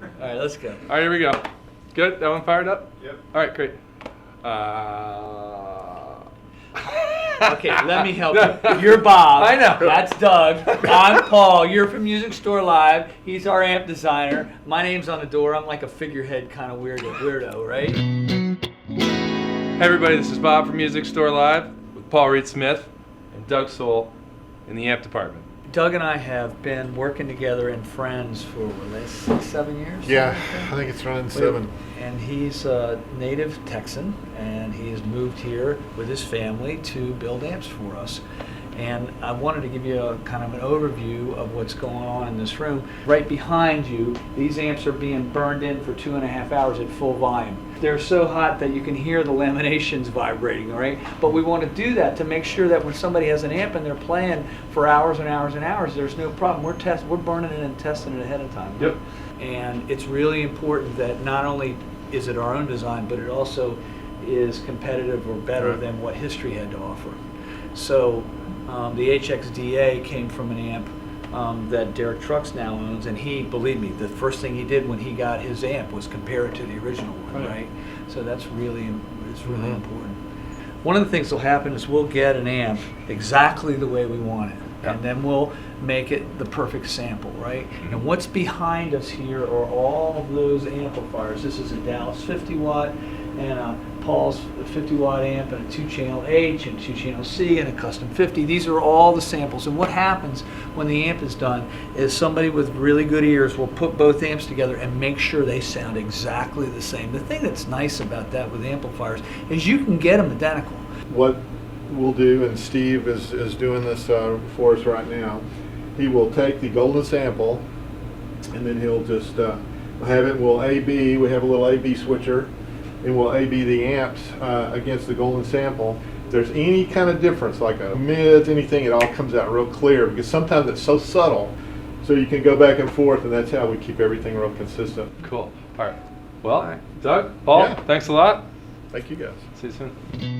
All right, let's go. All right, here we go. Good? That one fired up? Yep. All right, great. Okay, let me help you. You're Bob. I know. That's Doug. I'm Paul. You're from Music Store Live. He's our amp designer. My name's on the door. I'm like a figurehead kind of weirdo, right? Hey everybody, this is Bob from Music Store Live with Paul Reed Smith and Doug Sewell in the amp department. Doug and I have been working together and friends for the last 6, 7 years. Yeah, I think it's running 7. And he's a native Texan, and he's moved here with his family to build amps for us. And I wanted to give you a kind of an overview of what's going on in this room. Right behind you, these amps are being burned in for 2.5 hours at full volume. They're so hot that you can hear the laminations vibrating, right? But we want to do that to make sure that when somebody has an amp and they're playing for hours and hours and hours, there's no problem. We're burning it and testing it ahead of time. Yep. And it's really important that not only is it our own design, but it also is competitive or better than what history had to offer. So the HXDA came from an amp that Derek Trucks now owns, and he, believe me, the first thing he did when he got his amp was compare it to the original one, right? So that's really important. One of the things that'll happen is we'll get an amp exactly the way we want it, and then we'll make it the perfect sample, right? And what's behind us here are all of those amplifiers. This is a Dallas 50 watt and a Paul's 50 watt amp and a 2-channel H and 2-channel C and a custom 50. These are all the samples. And what happens when the amp is done is somebody with really good ears will put both amps together and make sure they sound exactly the same. The thing that's nice about that with amplifiers is you can get them identical. What we'll do, and Steve is doing this for us right now, he will take the golden sample and then he'll just have it, we'll A-B, we have a little A-B switcher, and we'll A-B the amps against the golden sample. If there's any kind of difference, like a mids, anything, it all comes out real clear, because sometimes it's so subtle, so you can go back and forth, and that's how we keep everything real consistent. Cool. All right. Well, Doug, Paul, thanks a lot. Thank you guys. See you soon.